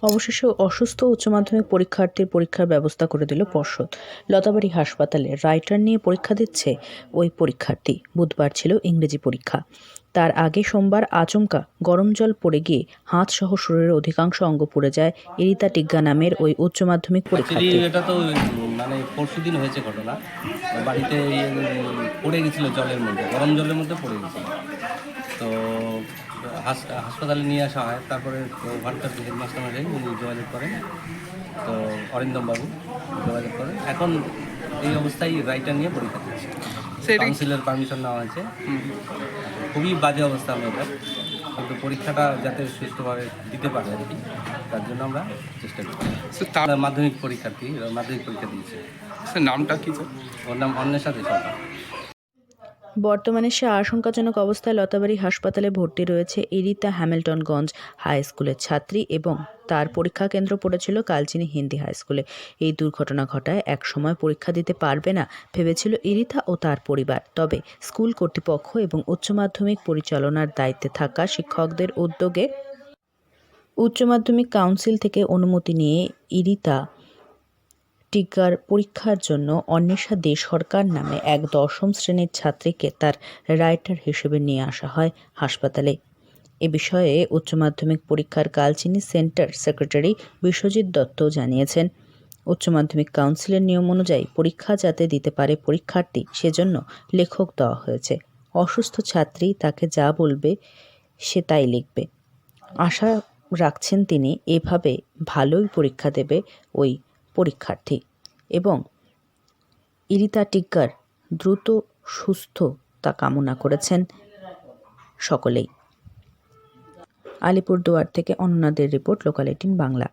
অবশেষে অসুস্থ উচ্চ মাধ্যমিক পরীক্ষার্থীর পরীক্ষার ব্যবস্থা করে দিল পর্ষদ। লতাবাড়ি হাসপাতালে রাইটার নিয়ে পরীক্ষা দিচ্ছে ওই পরীক্ষার্থী। বুধবার ছিল ইংরেজি পরীক্ষা। তার আগে সোমবার আচমকা গরম জল পড়ে গিয়ে হাত সহ শরীরের অধিকাংশ অঙ্গ পুড়ে যায় এরিতা টিগ্গা নামের ওই উচ্চ মাধ্যমিক পরীক্ষার্থী। এটা তো মানে পরশুদিন হয়েছে ঘটনা। বাড়িতে পড়ে গেছিলো জলের মধ্যে, গরম জলের মধ্যে পড়ে গেছিলো। তো হাসপাতালে নিয়ে আসা হয়। তারপরে ওখানকার হেডমাস্টার মশাই উনি যোগাযোগ করেন, তো অরিন্দম বাবু যোগাযোগ করেন। এখন এই অবস্থায় রাইটার নিয়ে পরীক্ষা দিচ্ছে। কাউন্সিলের পারমিশন নেওয়া হয়েছে। খুবই বাজে অবস্থা মেয়েটার, কিন্তু পরীক্ষাটা যাতে সুষ্ঠুভাবে দিতে পারে আর কি, তার জন্য আমরা চেষ্টা করি। মাধ্যমিক পরীক্ষা দিয়েছে। নামটা কি? ওর নাম অন্বেষা দে সরকার। বর্তমানে সে আশঙ্কাজনক অবস্থায় লতাবাড়ি হাসপাতালে ভর্তি রয়েছে। এরিতা হ্যামিল্টনগঞ্জ হাই স্কুলের ছাত্রী এবং তার পরীক্ষা কেন্দ্র পড়েছিল কালচিনি হিন্দি হাই স্কুলে। এই দুর্ঘটনা ঘটায় এক সময় পরীক্ষা দিতে পারবে না ভেবেছিল এরিতা ও তার পরিবার। তবে স্কুল কর্তৃপক্ষ এবং উচ্চ মাধ্যমিক পরিচালনার দায়িত্বে থাকা শিক্ষকদের উদ্যোগে উচ্চ মাধ্যমিক কাউন্সিল থেকে অনুমতি নিয়ে এরিতা টিগ্গার পরীক্ষার জন্য অন্বেষা দে সরকার নামে এক দশম শ্রেণীর ছাত্রীকে তার রাইটার হিসেবে নিয়ে আসা হয় হাসপাতালে। এ বিষয়ে উচ্চ মাধ্যমিক পরীক্ষার কালচিনি সেন্টার সেক্রেটারি বিশ্বজিৎ দত্ত জানিয়েছেন, উচ্চ মাধ্যমিক কাউন্সিলের নিয়ম অনুযায়ী পরীক্ষা যাতে দিতে পারে পরীক্ষার্থী, সেজন্য লেখক দেওয়া হয়েছে। অসুস্থ ছাত্রী তাকে যা বলবে সে তাই লিখবে। আশা রাখছেন তিনি এভাবে ভালোই পরীক্ষা দেবে ওই পরীক্ষার্থী এবং এরিতা টিগ্গার দ্রুত সুস্থতা কামনা করেছেন সকলেই। আলিপুরদুয়ার থেকে অনন্যাদের রিপোর্ট, লোকাল 18 বাংলা।